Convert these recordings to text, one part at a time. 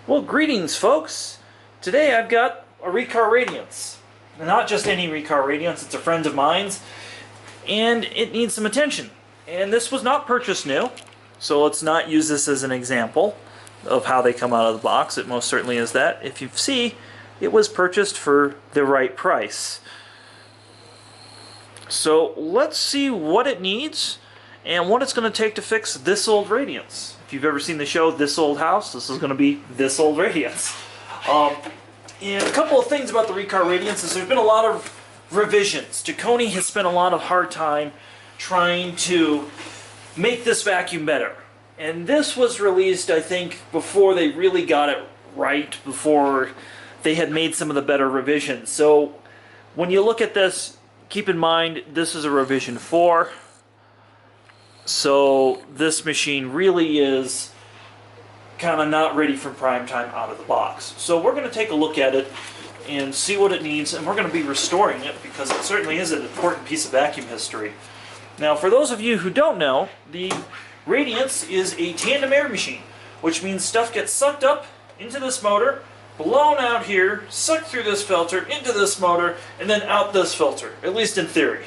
Well, greetings, folks. Today I've got a Riccar Radiance. Not just any Riccar Radiance, it's a friend of mine's, and it needs some attention. And this was not purchased new, so let's not use this as an example of how they come out of the box. It most certainly is that. If you see, it was purchased for the right price. So let's see what it needs and what it's going to take to fix this old Radiance. If you've ever seen the show This Old House, this is going to be this old Radiance. And a couple of things about the Riccar Radiance is there's been a lot of revisions. Tacony has spent a lot of hard time trying to make this vacuum better. And this was released, I think, before they really got it right, before they had made some of the better revisions. So when you look at this, keep in mind this is a revision 4. So this machine really is kind of not ready for prime time out of the box. So we're going to take a look at it and see what it needs, and we're going to be restoring it because it certainly is an important piece of vacuum history. Now, for those of you who don't know, the Radiance is a tandem air machine, which means stuff gets sucked up into this motor, blown out here, sucked through this filter, into this motor, and then out this filter, at least in theory.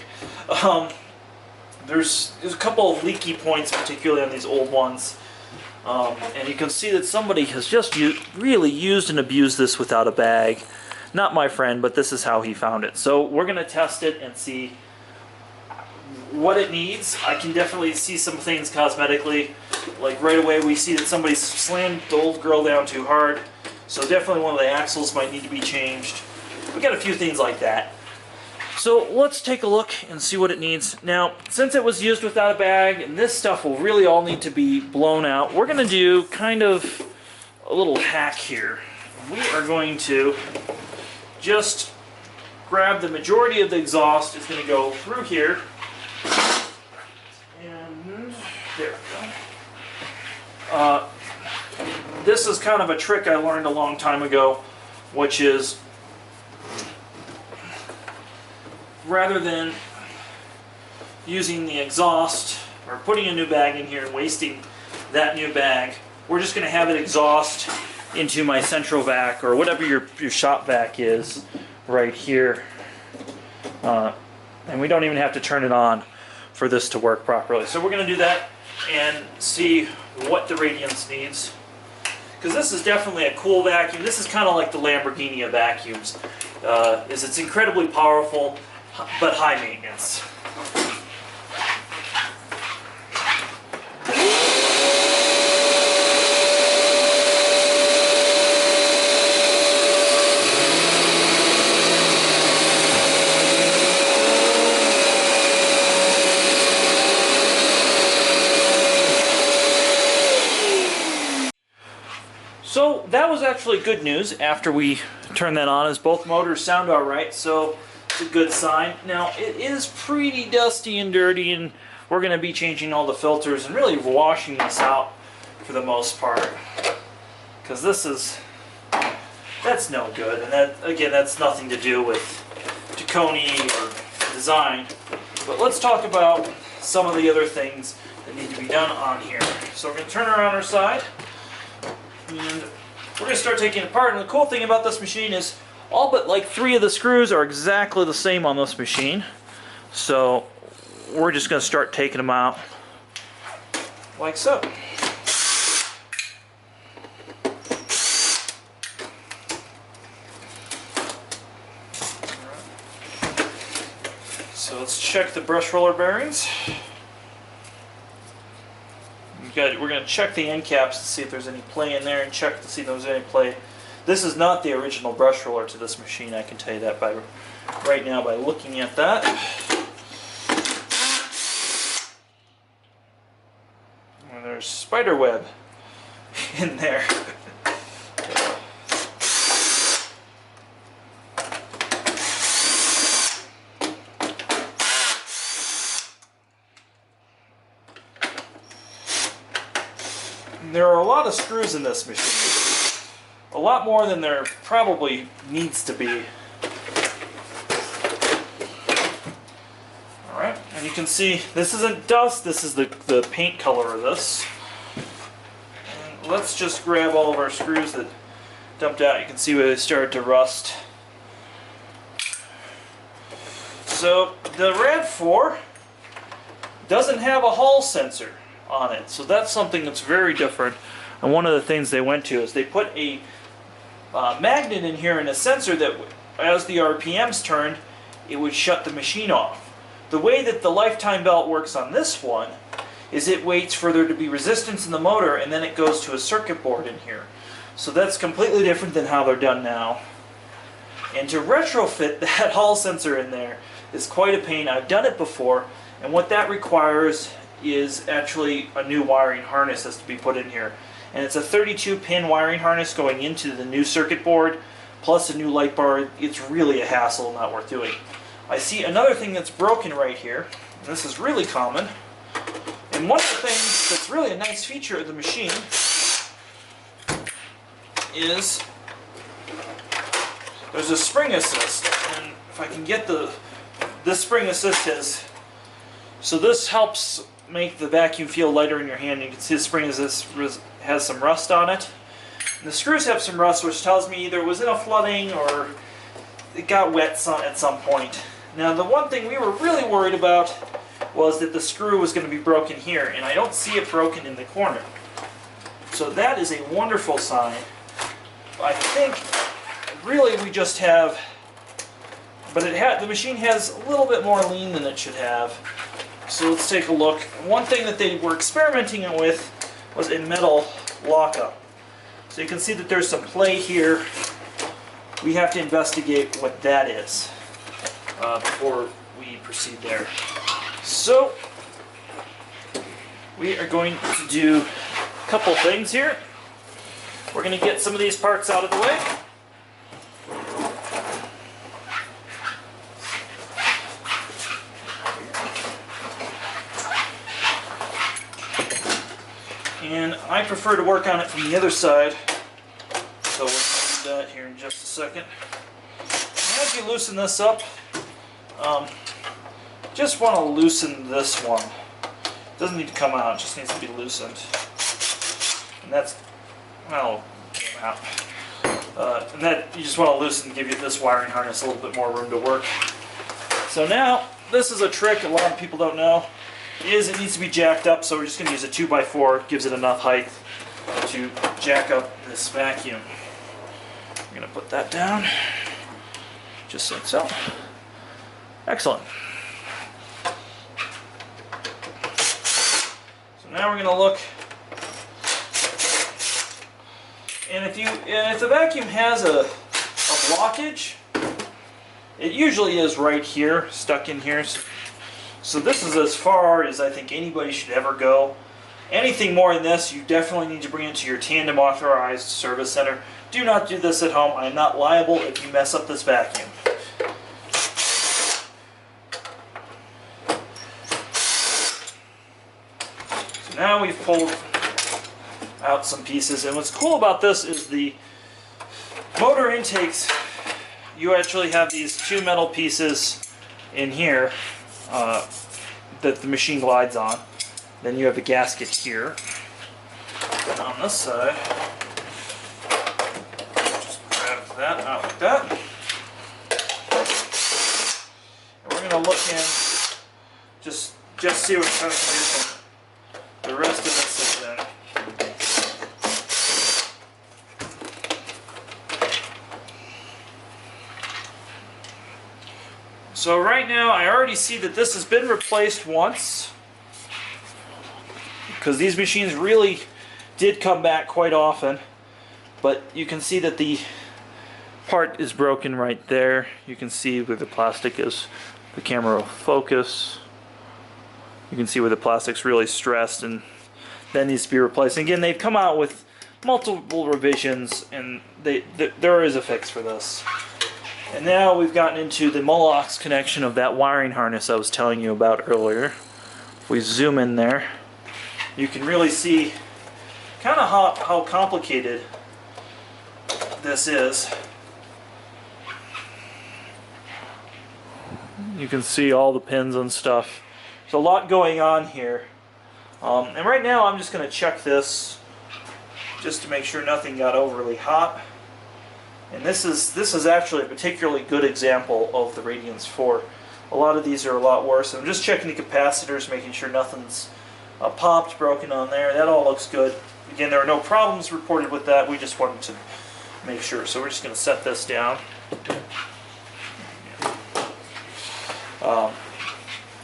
There's a couple of leaky points, particularly on these old ones. And you can see that somebody has just really used and abused this without a bag. Not my friend, but this is how he found it. So we're going to test it and see what it needs. I can definitely see some things cosmetically. Like right away we see that somebody slammed the old girl down too hard. So definitely one of the axles might need to be changed. We got a few things like that. So let's take a look and see what it needs. Now, since it was used without a bag, and this stuff will really all need to be blown out, we're going to do kind of a little hack here. We are going to just grab the majority of the exhaust. It's going to go through here. And there we go. This is kind of a trick I learned a long time ago, which is rather than using the exhaust or putting a new bag in here and wasting that new bag, we're just going to have it exhaust into my central vac or whatever your shop vac is right here. And we don't even have to turn it on for this to work properly. So we're going to do that and see what the Radiance needs. Because this is definitely a cool vacuum. This is kind of like the Lamborghini of vacuums. It's incredibly powerful, but high maintenance. So that was actually good news after we turned that on, as both motors sound alright, so it's a good sign. Now it is pretty dusty and dirty, and we're going to be changing all the filters and really washing this out for the most part, because that's no good. And that, again, that's nothing to do with Tacony or design. But let's talk about some of the other things that need to be done on here. So we're going to turn her on our side. And we're going to start taking it apart. And the cool thing about this machine is all but like 3 of the screws are exactly the same on this machine. So we're just going to start taking them out like so. So let's check the brush roller bearings. We're going to check the end caps to see if there's any play in there and check to see if there's any play. This is not the original brush roller to this machine, I can tell you that right now by looking at that. And there's spider web in there. There are a lot of screws in this machine. A lot more than there probably needs to be. Alright, and you can see this isn't dust, this is the paint color of this. And let's just grab all of our screws that dumped out. You can see where they started to rust. So the RAD.4 doesn't have a Hall sensor on it, so that's something that's very different. And one of the things they went to is they put a magnet in here and a sensor that, as the RPMs turned, it would shut the machine off. The way that the lifetime belt works on this one is it waits for there to be resistance in the motor, and then it goes to a circuit board in here. So that's completely different than how they're done now. And to retrofit that Hall sensor in there is quite a pain. I've done it before, and what that requires is actually a new wiring harness has to be put in here. And it's a 32-pin wiring harness going into the new circuit board, plus a new light bar. It's really a hassle, not worth doing. I see another thing that's broken right here. This is really common. And one of the things that's really a nice feature of the machine is there's a spring assist. And if I can get this spring assist is, so this helps make the vacuum feel lighter in your hand. You can see the spring assist has some rust on it. And the screws have some rust, which tells me either it was in a flooding or it got wet at some point. Now the one thing we were really worried about was that the screw was going to be broken here, and I don't see it broken in the corner. So that is a wonderful sign. I think really we just have, but the machine has a little bit more lean than it should have. So let's take a look. One thing that they were experimenting with was a metal lockup. So you can see that there's some play here. We have to investigate what that is before we proceed there. So we are going to do a couple things here. We're going to get some of these parts out of the way. And I prefer to work on it from the other side, so we'll do that here in just a second. As you loosen this up, just want to loosen this one. It doesn't need to come out, it just needs to be loosened. And that's, well, came out. And that you just want to loosen and give you this wiring harness a little bit more room to work. So now, this is a trick a lot of people don't know. It needs to be jacked up, so we're just going to use a 2x4. It gives it enough height to jack up this vacuum. I'm going to put that down, just like so. Excellent. So now we're going to look, and if the vacuum has a blockage, it usually is right here, stuck in here. So this is as far as I think anybody should ever go. Anything more than this, you definitely need to bring it to your tandem authorized service center. Do not do this at home. I am not liable if you mess up this vacuum. So now we've pulled out some pieces, and what's cool about this is the motor intakes. You actually have these two metal pieces in here that the machine glides on. Then you have a gasket here. And on this side, just grab that out like that. And we're going to look in, just see what kind of condition the rest of this is in. So right now I already see that this has been replaced once, because these machines really did come back quite often, but you can see that the part is broken right there. You can see where the plastic is, the camera will focus. You can see where the plastic's really stressed and that needs to be replaced. And again, they've come out with multiple revisions, and there is a fix for this. And now we've gotten into the Molox connection of that wiring harness I was telling you about earlier. If we zoom in there, you can really see kind of how complicated this is. You can see all the pins and stuff. There's a lot going on here. And right now I'm just going to check this just to make sure nothing got overly hot. And this is actually a particularly good example of the Radiance 4. A lot of these are a lot worse. I'm just checking the capacitors, making sure nothing's popped, broken on there. That all looks good. Again, there are no problems reported with that. We just wanted to make sure. So we're just going to set this down.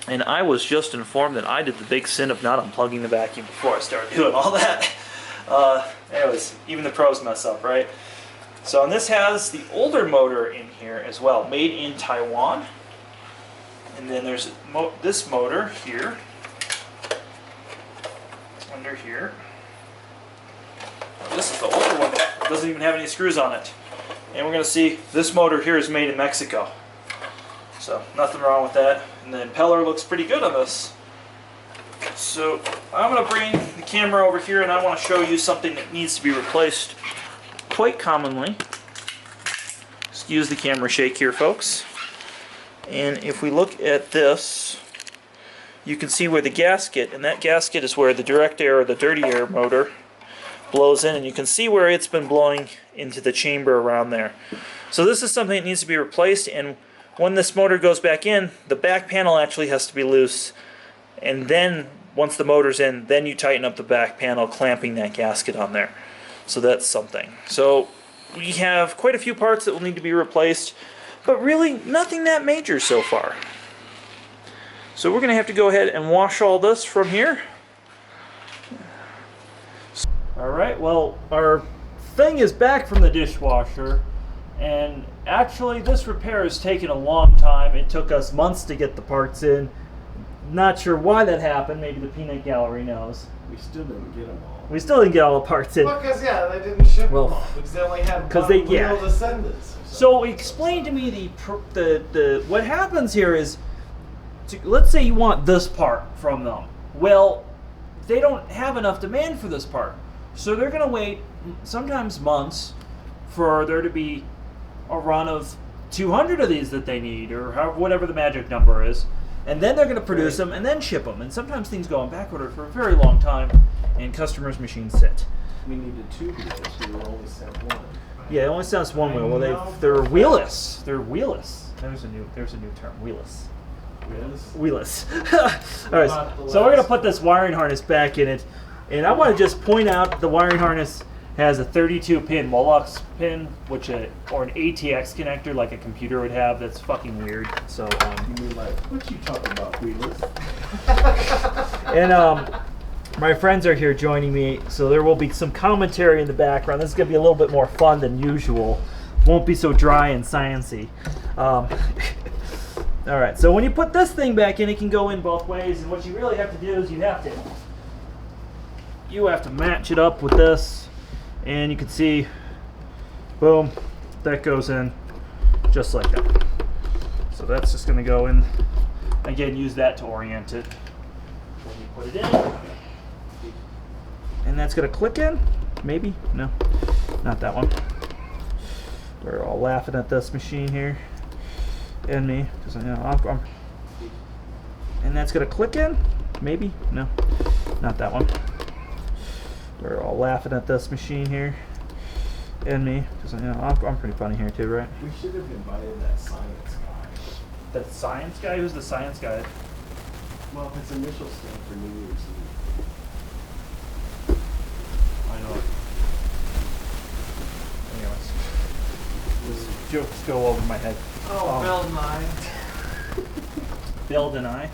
And I was just informed that I did the big sin of not unplugging the vacuum before I started doing all that. Anyways, even the pros mess up, right? So, and this has the older motor in here as well, made in Taiwan. And then there's this motor here, under here. This is the older one. It doesn't even have any screws on it. And we're going to see this motor here is made in Mexico. So, nothing wrong with that. And the impeller looks pretty good on this. So, I'm going to bring the camera over here and I want to show you something that needs to be replaced quite commonly. Excuse the camera shake here, folks. And if we look at this, you can see where the gasket, and that gasket is where the direct air or the dirty air motor blows in, and you can see where it's been blowing into the chamber around there. So this is something that needs to be replaced, and when this motor goes back in, the back panel actually has to be loose, and then once the motor's in, then you tighten up the back panel, clamping that gasket on there. So that's something. So we have quite a few parts that will need to be replaced, but really nothing that major so far. So we're going to have to go ahead and wash all this from here. Alright, well, our thing is back from the dishwasher, and actually this repair has taken a long time. It took us months to get the parts in. Not sure why that happened. Maybe the peanut gallery knows. We still didn't get them all. We still didn't get all the parts in. Well, because, yeah, they didn't ship them all. Because they only had one real descendants. So explain to me the what happens here is, let's say you want this part from them. Well, they don't have enough demand for this part. So they're going to wait sometimes months for there to be a run of 200 of these that they need, or whatever the magic number is. And then they're going to produce them and then ship them. And sometimes things go on back order for a very long time, and customers' machines sit. We needed 2 wheels. We were only sent 1. Yeah, it only sounds one wheel. Well, they're wheelless. They're wheelless. There's a new term. Wheelless. Wheelless. All right. So we're gonna put this wiring harness back in it, and I want to just point out the wiring harness has a 32-pin Molex pin, or an ATX connector like a computer would have. That's fucking weird. So you were like, what you talking about, wheelless? And my friends are here joining me, so there will be some commentary in the background. This is going to be a little bit more fun than usual. Won't be so dry and sciencey. Alright, so when you put this thing back in, it can go in both ways, and what you really have to do is you have to match it up with this, and you can see, boom, that goes in just like that. So that's just going to go in. Again, use that to orient it when you put it in. And that's going to click in? Maybe? No. Not that one. We're all laughing at this machine here. And me. Because I'm and that's going to click in? Maybe? No. Not that one. We're all laughing at this machine here. And me. Because I'm pretty funny here too, right? We should have invited that science guy. That science guy? Who's the science guy? Well, his initial stand for New Year's Eve. I know it. Anyways. Those jokes go over my head. Oh, Bill and I. Bill and I.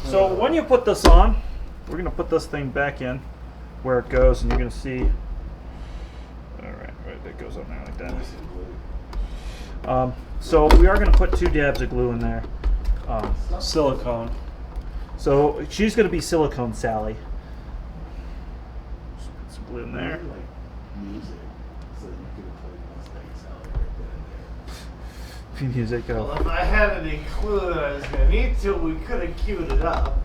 So when you put this on, we're going to put this thing back in where it goes, and you're going to see. Right, that goes on there like that. So we are going to put 2 dabs of glue in there. Silicone. So she's going to be Silicone Sally. Just put some glue in there. Music, so you could have played Mustang Sally right then and there. Music. Well, if I had any clue that I was going to need to, we could have queued it up.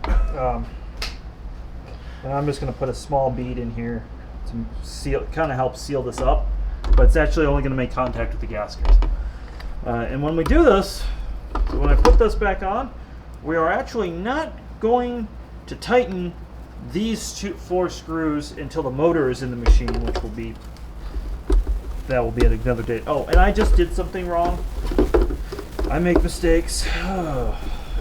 And I'm just going to put a small bead in here to seal, kind of help seal this up, but it's actually only going to make contact with the gasket. And when we do this, so when I put this back on, we are actually not going to tighten these 4 screws until the motor is in the machine, which will be at another date. Oh, and I just did something wrong. I make mistakes.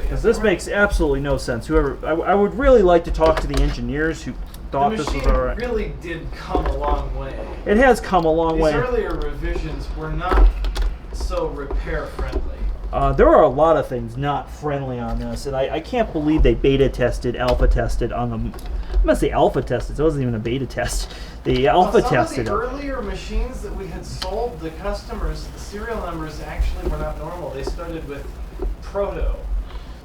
Because this makes absolutely no sense. Whoever, I would really like to talk to the engineers who thought this was all right. The machine really did come a long way. It has come a long way. These earlier revisions were not so repair friendly. There are a lot of things not friendly on this, and I can't believe they beta tested, alpha tested on the. I'm gonna say alpha tested. It wasn't even a beta test. They alpha tested. Some of the earlier machines that we had sold the customers, the serial numbers actually were not normal. They started with Proto.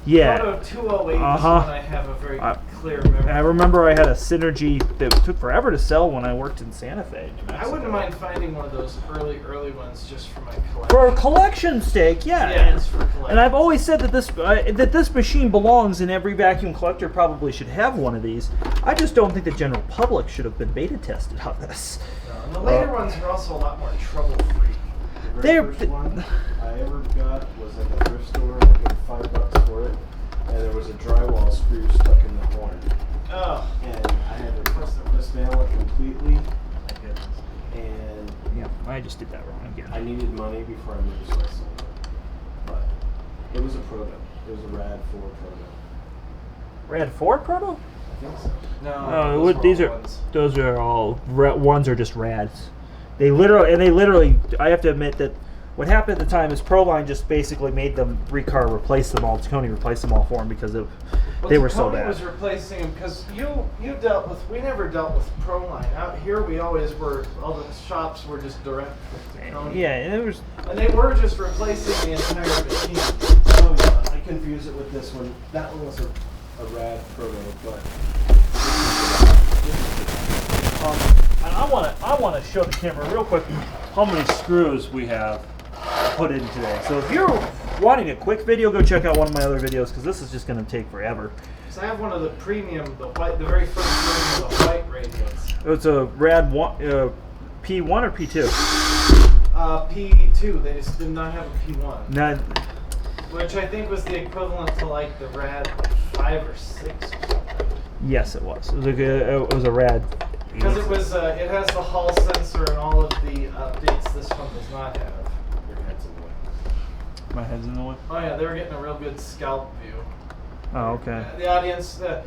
Yeah. Proto 208 is one I have a very clear memory. I remember I had a Synergy that took forever to sell when I worked in Santa Fe, New Mexico. I wouldn't mind finding one of those early ones just for my collection. For a collection stake, yeah. Yeah, it's for collection. And I've always said that this machine belongs, and every vacuum collector probably should have one of these. I just don't think the general public should have been beta tested on this. No, and the later ones are also a lot more trouble-free. The very first one I ever got was at a thrift store. I paid $5 for it, and there was a drywall screw stuck in the horn. Oh. And I had to dismantle it completely. My goodness. And Yeah, I just did that wrong again. I needed money before I moved, so I sold it. But it was a proto. It was a RAD.4 proto. RAD.4 Proto? I think so. No, Those are all ones are just rads. They literally I have to admit that what happened at the time is Proline just basically made them Riccar replace them all. Tony replaced them all for them because they were so bad. Tony was replacing them because we never dealt with Proline. Out here we always were, all the shops were just direct with Tony. Yeah, and they were just replacing the entire machine. Oh yeah, I confused it with this one. That one was a RAD proto, but and I want to show the camera real quick how many screws we have put in today. So if you're wanting a quick video, go check out one of my other videos because this is just going to take forever. So I have one of the premium, the very first version of the white Radiance. It's a RAD P1 or P2? P2. They just did not have a P1. No, Which I think was the equivalent to like the RAD 5 or 6 or something. yes, it was. It was a RAD. Because it has the Hall sensor and all of the updates this one does not have. your head's in the way. My head's in the way. Oh yeah, they were getting a real good scalp view. Oh, okay. The audience, let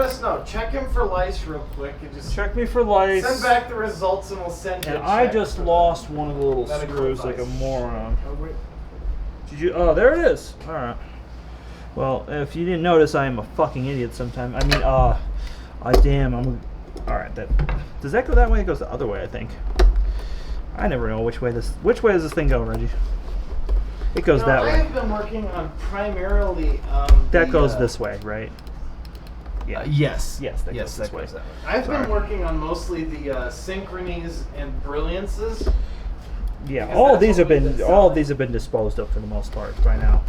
us know. Check him for lice real quick and just Check me for lice. send back the results and we'll send you And a I check just for lost one of the little medical screws like a advice. moron. Oh, wait. Did you? Oh, there it is. All right. Well, if you didn't notice, I am a fucking idiot sometimes. I mean, all right. Does that go that way? It goes the other way, I think. I never know which way does this thing go, Reggie? It goes that I way. have been working on primarily. That goes this way, right? Yeah. Yes. Yes, that goes this that way. goes that way. I've been working on mostly the synchronies and brilliances. Yeah. Because All of that's these what we've been selling. disposed of for the most part by now.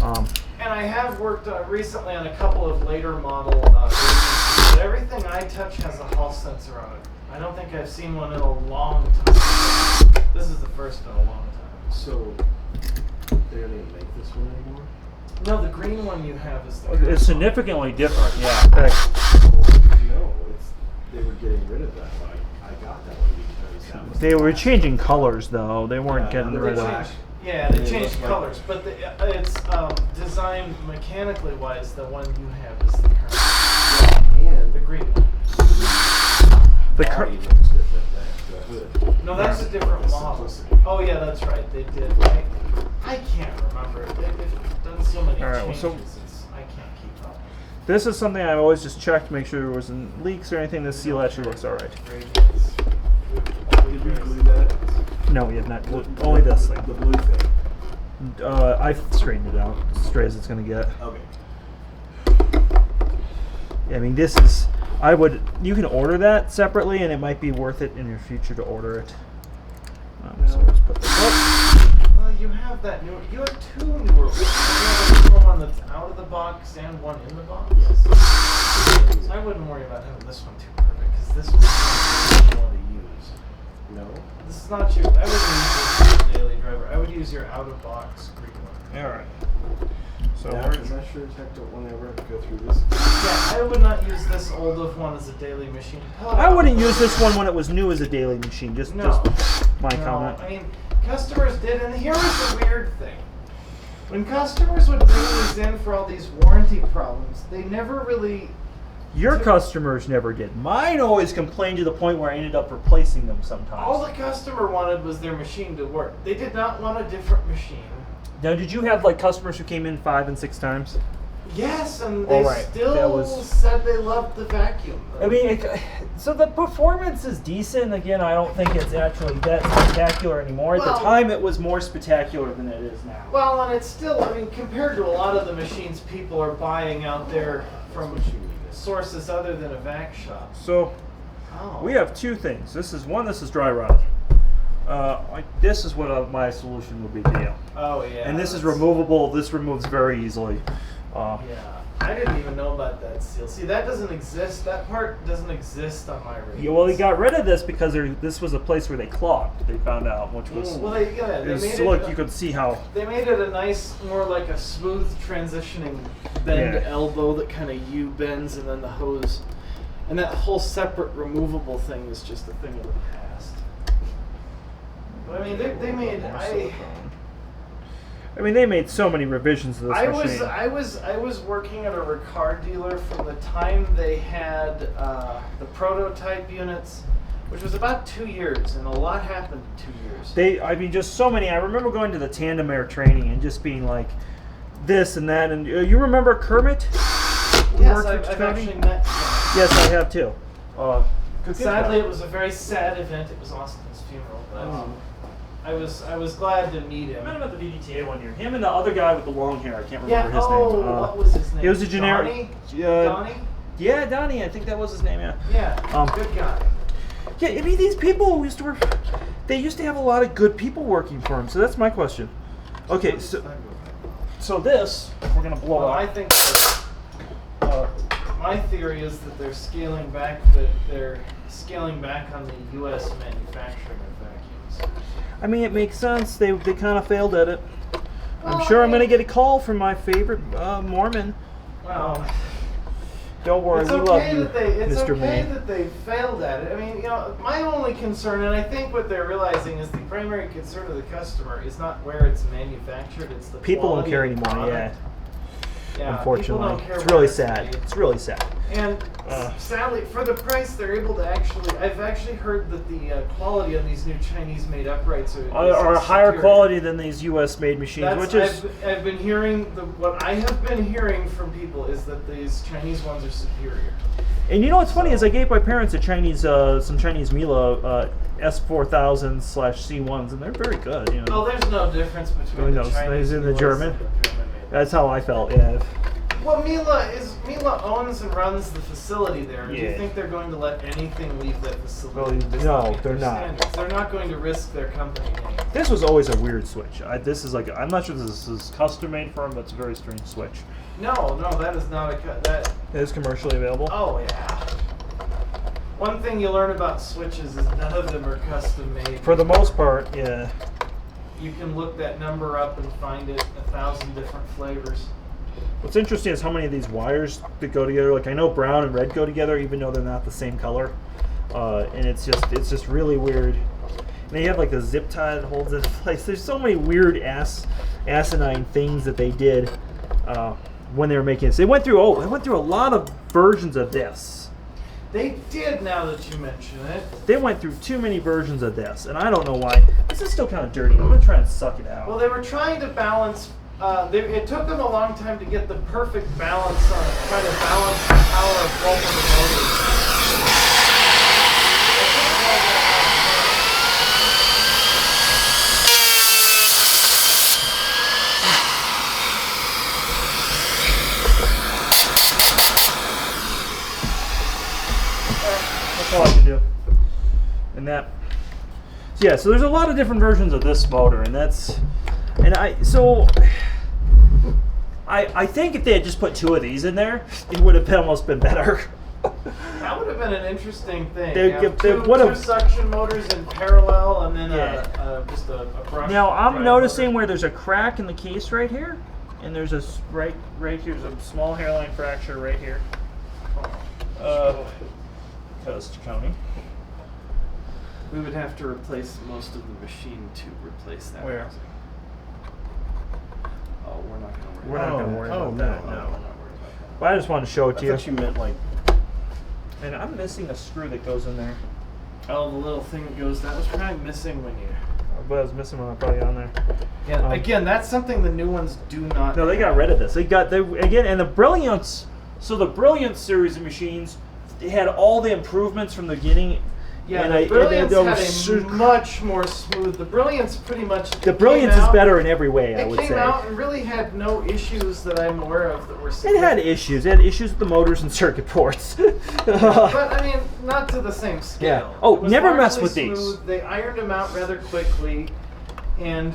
And I have worked recently on a couple of later model versions, but everything I touch has a Hall sensor on it. I don't think I've seen one in a long time. This is the first in a long time. So they don't even make this one anymore? No, the green one you have is the It's significantly different. Yeah. No, they were getting rid of that one. I got that one because that was They were changing colors though. They weren't Yeah, getting they rid of changed- it. Yeah, they They changed look like- colors, but it's designed mechanically wise. The one you have is the current, and the green one. The body looks different than the hood. No, that's a different The model. simplicity. Oh yeah, that's right. They did. I can't remember. They've done so many All right, well, changes. so- I can't keep up. This is something I always just check to make sure there wasn't leaks or anything. This seal actually looks all right. Radiance. Did we glue that? No, we have not. Only this thing. The blue thing. I've straightened it out as straight as it's gonna get. Okay. Yeah, I mean, this is. You can order that separately, and it might be worth it in your future to order it. So let's put this up. Well, you have that new. You have two newer ones. You have one that's out of the box and one in the box. Yes. So I wouldn't worry about having this one too perfect because this one's not you want to use. No. This is not your. I wouldn't use this as a daily driver. I would use your out of box green one. All right. So Yeah, because I sure as heck don't want to ever have to go through this. Yeah, I would not use this old of one as a daily machine. I wouldn't use this one when it was new as a daily machine. Just my comment. I mean, customers did, and here was the weird thing. When customers would bring these in for all these warranty problems, they never really... Your customers never did. Mine always complained to the point where I ended up replacing them sometimes. All the customer wanted was their machine to work. They did not want a different machine. Now, did you have like customers who came in 5 and 6 times? Yes, and they still That was- said they loved the vacuum. I mean, so the performance is decent. Again, I don't think it's actually that spectacular anymore. At the time, it was more spectacular than it is now. Well, and it's still, I mean, compared to a lot of the machines people are buying out there from sources other than a vac shop. So we have 2 things. This is dry rot. This is what my solution would be to you. Oh yeah. And this is removable. This removes very easily. Yeah, I didn't even know about that seal. See, that doesn't exist. That part doesn't exist on my Radiance. Yeah, well, they got rid of this because this was a place where they clogged. They found out, which was. Well, they made it. Look, you could see how. They made it a nice, more like a smooth transitioning bend elbow that kind of U bends, and then the hose, and that whole separate removable thing is just a thing of the past. But I mean, they made they made so many revisions to this machine. I was working at a Riccar dealer from the time they had the prototype units, which was about 2 years, and a lot happened in 2 years. Just so many. I remember going to the Tandem Air training and just being like, this and that. And you remember Kermit? Yes, I've actually met him. Yes, I have too. Sadly, it was a very sad event. It was Austin's funeral, but I was glad to meet him. I met him at the VDTA one year. Him and the other guy with the long hair. I can't remember his name. What was his name? It was a generic. Donnie? Yeah, Donnie. I think that was his name. Yeah. Yeah. Good guy. Yeah, I mean, these people who used to work, they used to have a lot of good people working for them. So that's my question. Okay, so this we're gonna blow up. I think that, my theory is that they're scaling back. On the U.S. manufacturing of vacuums. I mean, it makes sense. They kind of failed at it. I'm sure I'm gonna get a call from my favorite Mormon. Well. Don't worry, we love you, it's Mr. okay May. that they failed at it. I mean, my only concern, and I think what they're realizing is the primary concern of the customer is not where it's manufactured, it's the people don't care of the anymore. product. Yeah, unfortunately, people don't care it's where really it's sad. made. It's really sad. And sadly, for the price, they're able to I've actually heard that the quality of these new Chinese-made uprights are higher superior. quality than these U.S.-made machines, which is. I've been hearing what I have been hearing from people is that these Chinese ones are superior. And you know what's funny is I gave my parents some Chinese Miele S4000/C1s, and they're very good. You know. Oh, there's no difference between the Chinese and the German. made. That's how I felt. Yeah. Well, Miele owns and runs the facility there. Do you think they're going to let anything leave that facility? No, they're not. Standards? They're not going to risk their company name. This was always a weird switch. This is I'm not sure this is custom made for them, but it's a very strange switch. No, that is not that. It is commercially available. Oh yeah. One thing you learn about switches is none of them are custom made. For the most part, yeah. You can look that number up and find it 1,000 different flavors. What's interesting is how many of these wires that go together. Like I know brown and red go together, even though they're not the same color, and it's just really weird. And they have like the zip tie that holds it in place. There's so many weird asinine things that they did when they were making this. They went through a lot of versions of this. They did, now that you mention it. They went through too many versions of this, and I don't know why. This is still kind of dirty. I'm gonna try and suck it out. Well, they were trying to balance. It took them a long time to get the perfect balance on it, trying to balance the power of both of the motors. That's all I can do. And so there's a lot of different versions of this motor, and I think if they had just put 2 of these in there, it would have almost been better. That would have been an interesting thing. Two suction motors in parallel, and then just a brush. Now I'm noticing where there's a crack in the case right here. and there's a right here's a small hairline fracture right here. Because Tacony. We would have to replace most of the machine to replace that. Where? housing. Oh, we're not going to worry. We're not going to worry about that. We're No. not worried about But I just wanted to show it I to you. thought you meant like. And I'm missing a screw that goes in there. that. Oh, the little thing that goes. That was probably missing when you. But I was missing one probably on there. Yeah. Again, that's something the new ones do not. No, they got rid of this. They again, and the Brilliance. So the Brilliance series of machines, they had all the improvements from the beginning. Yeah, and the Brilliance they had a much more smooth. The Brilliance pretty much. The Brilliance is better in every way, I It would came say. out and really had no issues that I'm aware of that were. It had issues. It had issues with the motors and circuit ports. But I mean, not to the same scale. Yeah. Oh, It was never mess largely with these. smooth. They ironed them out rather quickly, and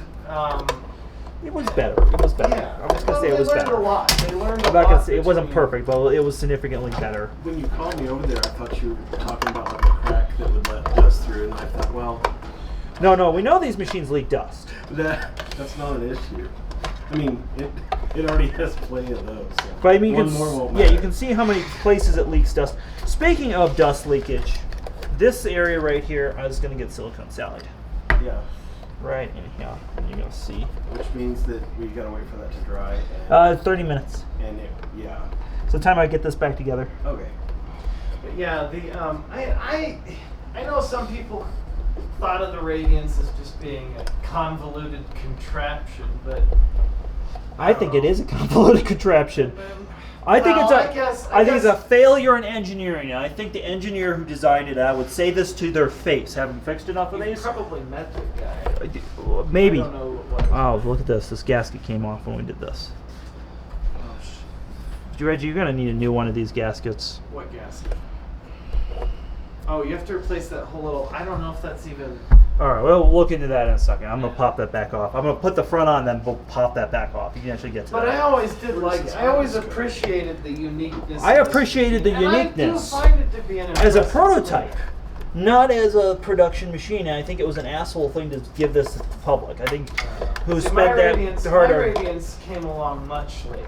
It was better. It was better. yeah. I was gonna say it was They learned better. a lot. They learned a I'm lot. not gonna say it wasn't between- perfect, but it was significantly better. When you called me over there, I thought you were talking about like a crack that would let dust through, and I thought, well, No, we know these machines leak dust. that's not an issue. I mean, it already has plenty of those. So But I mean, you one can, more won't yeah, you matter. can see how many places it leaks dust. Speaking of dust leakage, this area right here, I was gonna get silicone salad. Yeah, Right in here, you're gonna see. which means that we gotta wait for that to dry. And, 30 minutes. yeah. So time I get this back together. Okay. But yeah, I know some people thought of the Radiance as just being a convoluted contraption, but I think it is a convoluted contraption. I think well, it's I think it's a failure in engineering. And I think the engineer who designed it, I would say this to their face, having fixed enough of You these. probably met the guy. Maybe. I don't know what. Oh, look at this. This gasket came off when we did this. Reggie, you're gonna need a new one of these gaskets. What gasket? Oh, you have to replace that whole little. I don't know if that's even. All right, we'll look into that in a second. I'm gonna pop that back off. I'm gonna put the front on, then we'll pop that back off. You can actually get to But that. I always did like. I always appreciated the uniqueness. I of this appreciated the machine, uniqueness. And I do find it to be an As a impressive prototype, tool. not as a production machine. And I think it was an asshole thing to give this to the public. I think who See, spent my that Radiance, hard. my Radiance came along much later.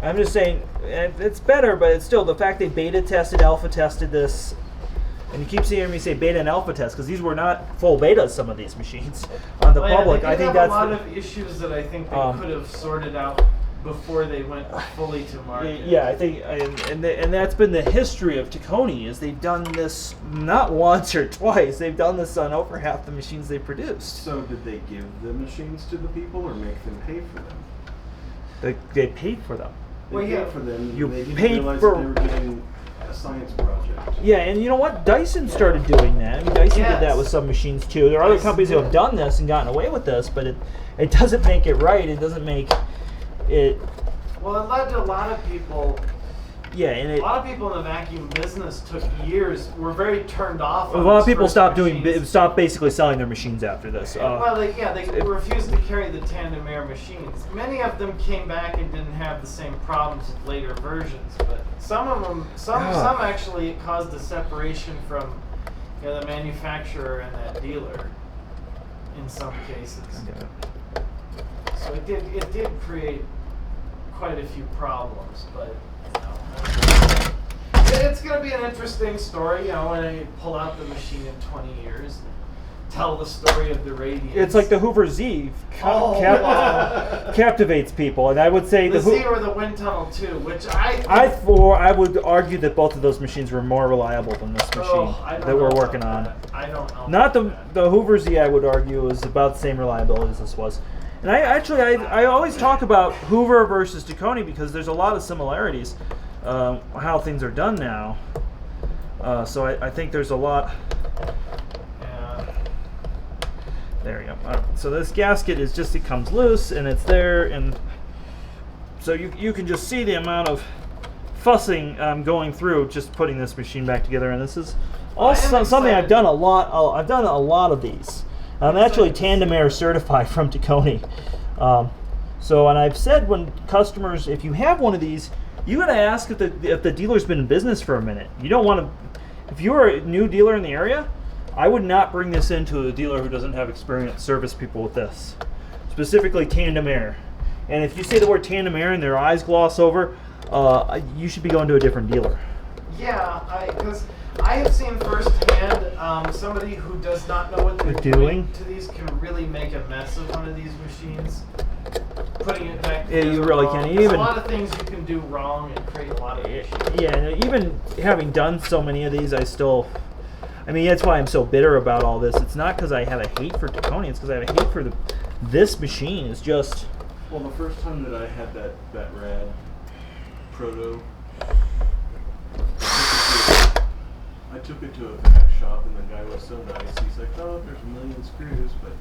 I'm just saying it's better, but it's still the fact they beta tested, alpha tested this. And you keep seeing me say beta and alpha test because these were not full betas. Some of these machines on the Well, yeah, public. they I did think have that's a lot of issues that I think they could have sorted out before they went fully to market. yeah. I think and that's been the history of Tacony is they've done this not once or twice. They've done this on over half the machines they produced. So did they give the machines to the people or make them pay for them? They paid for them. They Well, yeah. paid for them. You they didn't paid realize for- that they were getting a science project. Yeah, and you know what? Dyson started doing that. I mean, Dyson did that Yes. with some machines too. There are other Dyson companies who have did. done this and gotten away with this, but it doesn't make it right. It doesn't make it. Well, it led to a lot of people. Yeah, and A it. lot of people in the vacuum business took years. Were very turned off. A on lot of these people first stopped machines. stopped basically selling their machines after this. Well, they refused to carry the tandem air machines. Many of them came back and didn't have the same problems with later versions, but some of them, some actually it caused a separation from the manufacturer and that dealer in some cases. So it did create quite a few problems, but it's going to be an interesting story, when I pull out the machine in 20 years. Tell the story of the Radiance. It's like the Hoover Z wow. captivates people, and I would say the Z or the Wind Tunnel 2, which I would argue that both of those machines were more reliable than this machine I don't that we're know working about on. that. I don't know. Not about the Hoover Z, I would argue, is about the same reliability as this was. And I always talk about Hoover versus Tacony because there's a lot of similarities, how things are done now. So I think there's a lot. There you go. All right. So this gasket is just, it comes loose and it's there, and so you can just see the amount of fussing going through just putting this machine back together. And this is also something I've done a lot. I've done a lot of these. I'm actually tandem air certified from Tacony. So, and I've said when customers, if you have one of these, you got to ask if the dealer's been in business for a minute. You don't want to. If you're a new dealer in the area, I would not bring this into a dealer who doesn't have experience service people with this. Specifically tandem air. And if you say the word tandem air and their eyes gloss over, you should be going to a different dealer. Yeah, because I have seen firsthand somebody who does not know what they're doing to these can really make a mess of one of these machines. Putting it back together. Yeah, you really wrong. can. There's a lot of things you can do wrong and create a lot of issues. Yeah, and even having done so many of these, I mean, that's why I'm so bitter about all this. It's not because I have a hate for Taconian, it's because I have a hate for this machine. It's just... Well, the first time that I had that Rad Proto, I took it to a vac shop, and the guy was so nice. He's like, "Oh, there's a million screws, but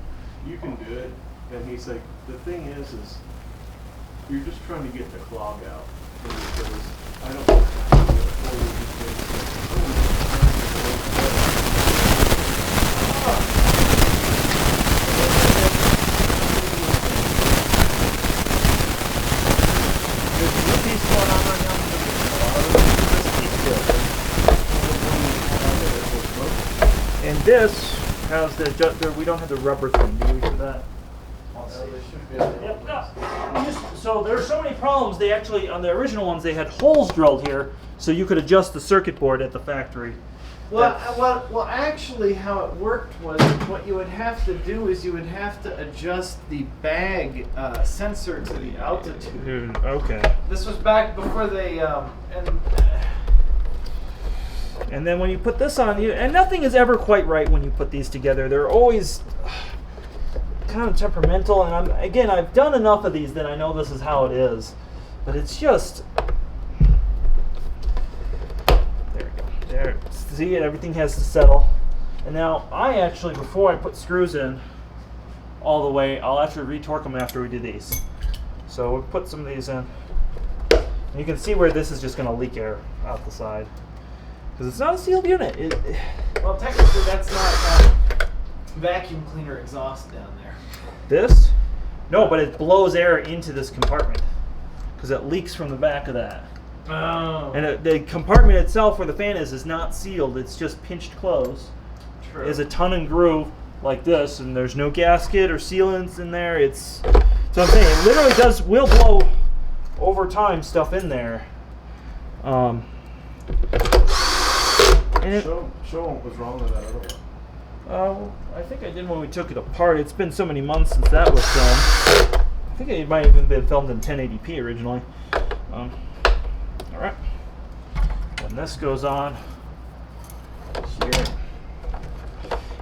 you can do it." And he's like, "The thing is you're just trying to get the clog out." And he goes, "I don't have to do it for you." And this has we don't have the rubber thing, do we, for that? So there's so many problems. They actually, on the original ones, they had holes drilled here, so you could adjust the circuit board at the factory. Well, actually, how it worked was what you would have to do is you would have to adjust the bag sensor to the altitude. Okay. This was back before they And then when you put this on, and nothing is ever quite right when you put these together. They're always kind of temperamental, and I've done enough of these that I know this is how it is. But it's just... There we go. There. See, everything has to settle. And now, before I put screws in all the way, I'll actually retorque them after we do these. So we'll put some of these in. And you can see where this is just going to leak air out the side. Because it's not a sealed unit. Well, technically, that's not vacuum cleaner exhaust down there. This? No, but it blows air into this compartment. Because it leaks from the back of that. Oh. And the compartment itself where the fan is not sealed. It's just pinched closed. True. There's a ton and groove like this, and there's no gasket or sealants in there. So I'm saying, it literally will blow over time stuff in there. Show what was wrong with that other one. I think I did when we took it apart. It's been so many months since that was filmed. I think it might have even been filmed in 1080p originally. All right. And this goes on here.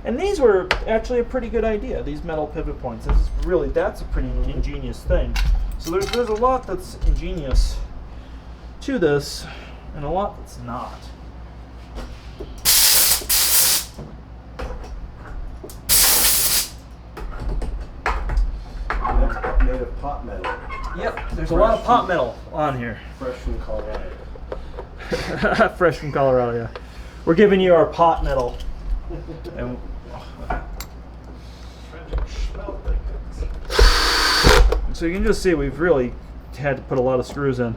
And these were actually a pretty good idea, these metal pivot points. That's a pretty ingenious thing. So there's a lot that's ingenious to this, and a lot that's not. Made of pot metal. Yep, there's a lot of pot metal on here. Fresh from Colorado. Fresh from Colorado, yeah. We're giving you our pot metal. And so you can just see we've really had to put a lot of screws in.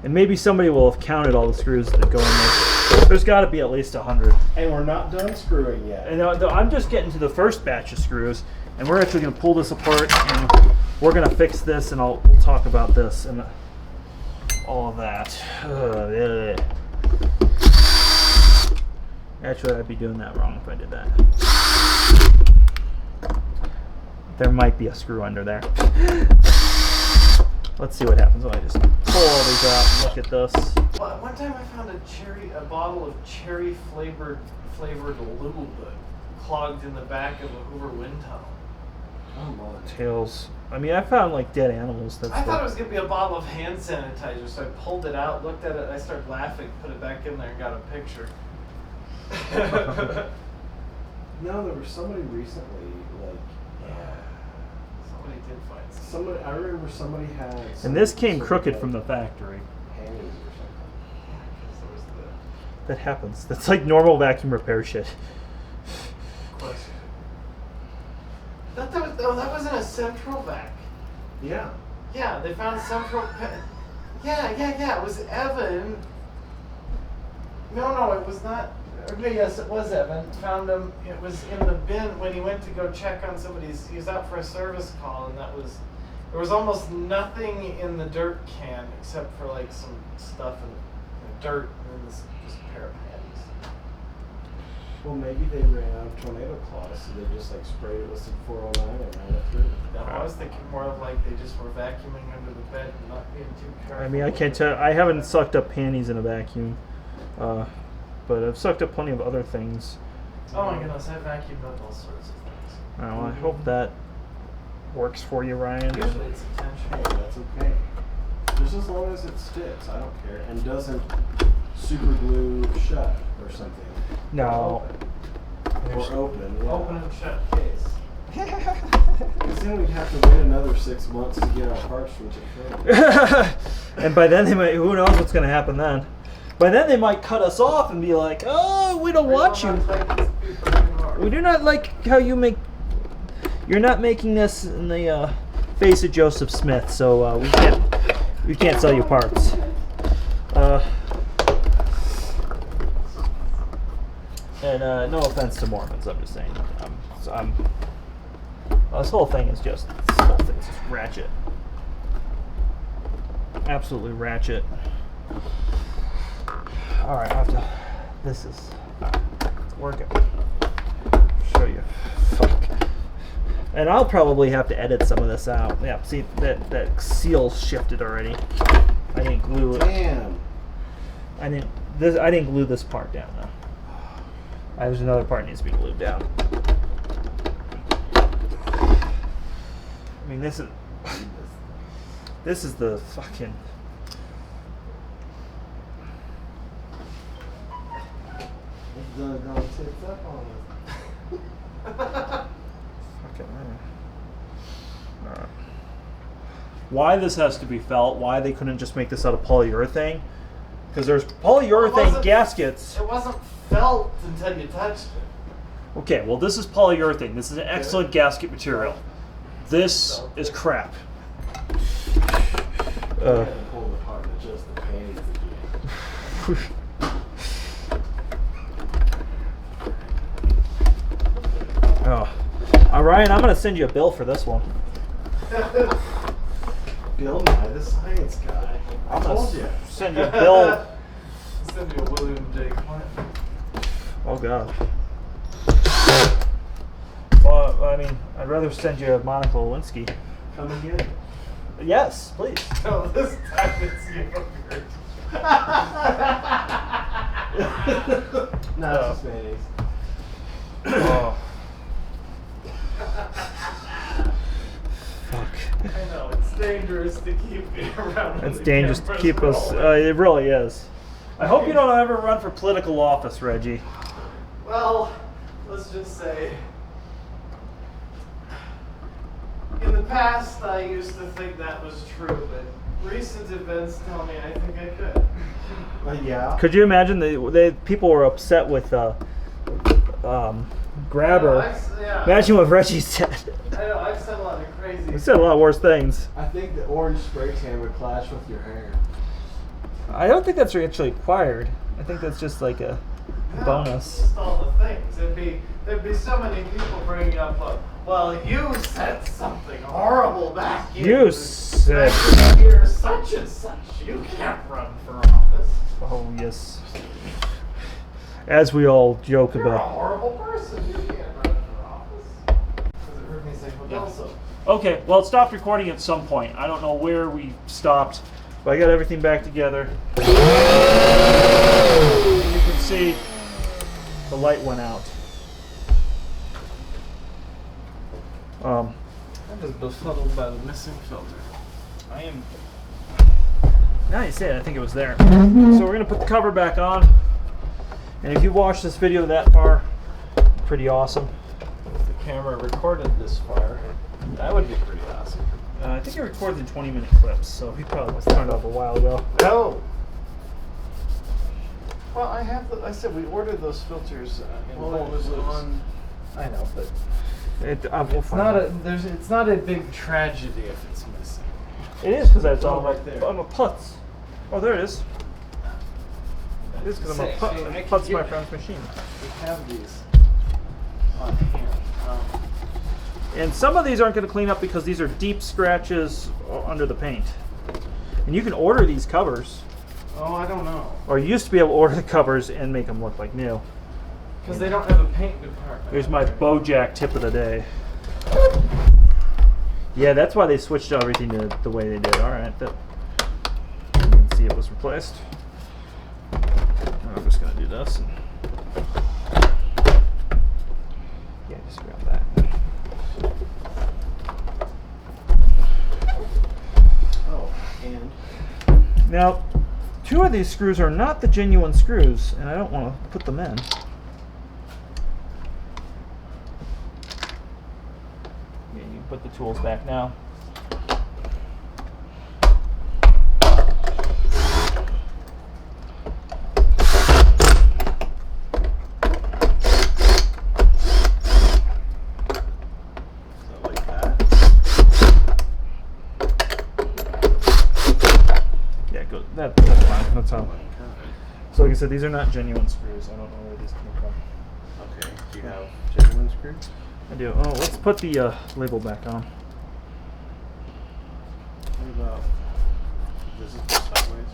And maybe somebody will have counted all the screws that go in there. There's got to be at least 100. And we're not done screwing yet. And I'm just getting to the first batch of screws. And we're actually going to pull this apart, and we're going to fix this, and we'll talk about this and all of that. Actually, I'd be doing that wrong if I did that. There might be a screw under there. Let's see what happens when I just pull all these out and look at this. Well, one time I found a bottle of cherry flavored lube clogged in the back of a Hoover wind tunnel. Oh my. Tails. I mean, I found like dead animals. I thought it was going to be a bottle of hand sanitizer, so I pulled it out, looked at it, I started laughing, put it back in there, and got a picture. No, there was somebody recently, Somebody did find something. I remember somebody had. And this came crooked from the factory. Panties or something. That happens. That's like normal vacuum repair shit. That wasn't a central vac. Yeah. Yeah, they found central. Yeah. It was Evan. No, it was not. Okay, yes, it was Evan. Found him. It was in the bin when he went to go check on somebody's. He was out for a service call, and There was almost nothing in the dirt can except for like some stuff in the dirt and then this just a pair of panties. Well, maybe they ran out of tornado claws, so they just like sprayed it with some 409 and ran it through. No, I was thinking more of like they just were vacuuming under the bed and not being too careful. I mean, I can't tell. I haven't sucked up panties in a vacuum, but I've sucked up plenty of other things. Oh my goodness, I vacuumed up all sorts of things. Well, I hope that works for you, Ryan. Usually it's attention. Hey, that's okay. Just as long as it sticks, I don't care, and doesn't super glue shut or something. No. Or open. Yeah. Open and shut case. Because then we'd have to wait another 6 months to get our parts from Japan. And by then they might. Who knows what's going to happen then? By then they might cut us off and be like, "Oh, we don't want you. We do not like how you make. You're not making this in the face of Joseph Smith, so we can't sell you parts." And no offense to Mormons, I'm just saying. This whole thing is just ratchet. Absolutely ratchet. All right, I have to. This is it's working. Show you. Fuck. And I'll probably have to edit some of this out. Yeah, see that seal shifted already. I didn't glue it. Damn. I didn't glue this part down though. There's another part that needs to be glued down. I mean, this is the fucking. Gonna tits up on Fucking why this has to be felt? Why they couldn't just make this out of polyurethane? Because there's polyurethane gaskets. It wasn't felt until you touched it. Okay, well this is polyurethane. This is an excellent gasket material. This is crap. it. Pull the part that just the panties again. Oh, Ryan, I'm gonna send you a bill for this one. Bill Nye, the science guy. I told you. Send you a bill. Send you a William J. Clinton. Oh God. Well, I mean, I'd rather send you a Monica Lewinsky. Come again. Yes, please. No, this time it's yogurt. No, it's just mayonnaise. Oh. Fuck. I know, it's dangerous to keep me around. when It's the dangerous to camera's keep us. rolling. It really is. I hope you don't ever run for political office, Reggie. Well, let's just say, in the past I used to think that was true, but recent events tell me I think I could. Yeah. Could you imagine people were upset with Grabber? Yeah. Imagine what Reggie said. I know, I've said a lot of crazy. He said a lot worse things. I think the orange spray tan would clash with your hair. I don't think that's actually required. I think that's just like a bonus. It's just all the things. There'd be so many people bringing up, well, you said something horrible back in You said. year such and such. You can't run for office. Oh yes. As we all joke You're a about. horrible person. You can't run for office. Because it heard me say, well, also. Okay, well, it stopped recording at some point. I don't know where we stopped, but I got everything back together. And you can see the light went out. I'm just befuddled by the missing filter. I am. Now you say it, I think it was there. So we're gonna put the cover back on. And if you watched this video that far, pretty awesome. If the camera recorded this far, that would be pretty awesome. I think it recorded in 20-minute clips, so he probably was turned off a while ago. Oh. Well, I said we ordered those filters in Well, it was on. I know, but We'll it's find not out. it's not a big tragedy if it's missing. It is because it's all right there. I'm a putz. Oh, there it is. It is because I'm a putz. I can Putz my get- friend's machine. We have these on hand. And some of these aren't going to clean up because these are deep scratches under the paint. And you can order these covers. Oh, I don't know. Or you used to be able to order the covers and make them look like new. Because they don't have a paint department. Here's my Bojack tip of the day. Yeah, that's why they switched everything to the way they did. All right, you can see it was replaced. I'm just gonna do this. Yeah, just grab that. Oh, and Now, 2 of these screws are not the genuine screws, and I don't want to put them in. Yeah, you can put the tools back now. That's fine. That's how. So like I said, these are not genuine screws. I don't know where these came from. okay, do you have genuine screws? I do. Oh, let's put the label back on. What about this is sideways?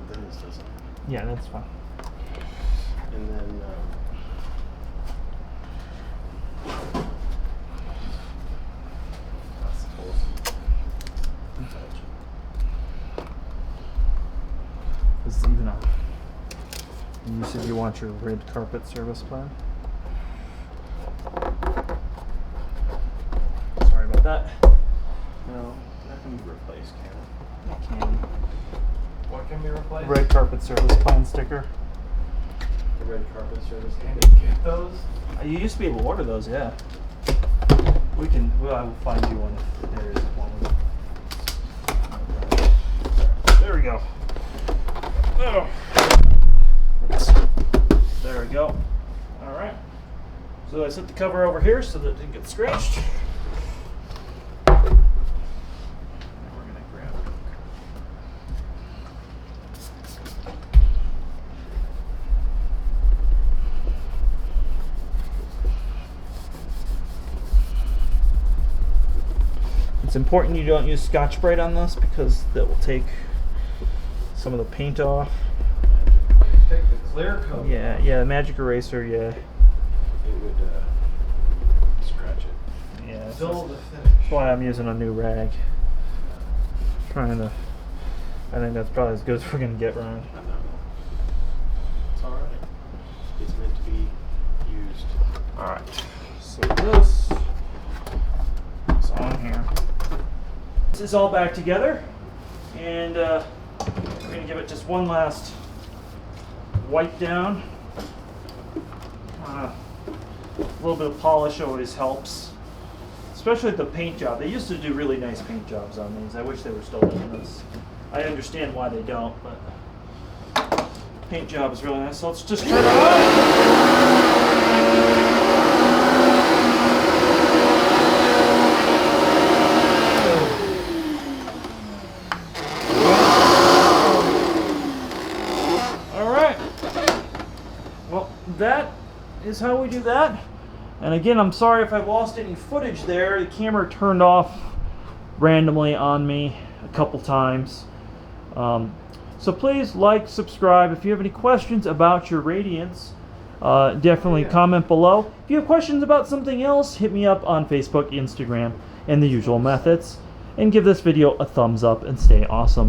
Then this doesn't. Yeah, that's fine. And then that's close. This is even on. And you said you want your red carpet service plan. Sorry about that. No, that can be replaced, can it? I can. What can be replaced? Red carpet service plan sticker. The red carpet service. Can you get those? You used to be able to order those, yeah. We can. Well, I will find you one if there is one. There we go. Oh. There we go. All right. So I set the cover over here so that it didn't get scratched. Now we're gonna grab it. It's important you don't use Scotch-Brite on this because that will take some of the paint off. Take the clear coat. Yeah, magic eraser, yeah. It would scratch it. Yeah, that's Still the finish. why I'm using a new rag. I think that's probably as good as we're gonna get, Ryan. I know. It's alright. It's meant to be used. Alright, so this is on here. This is all back together, and we're gonna give it just one last wipe down. A little bit of polish always helps, especially the paint job. They used to do really nice paint jobs on these. I wish they were still doing this. I understand why they don't, but paint job is really nice. So let's just turn it on. That is how we do that. And again, I'm sorry if I lost any footage there. The camera turned off randomly on me a couple times. So please like, subscribe. If you have any questions about your Radiance, definitely comment below. If you have questions about something else, hit me up on Facebook, Instagram, and the usual methods. And give this video a thumbs up and stay awesome.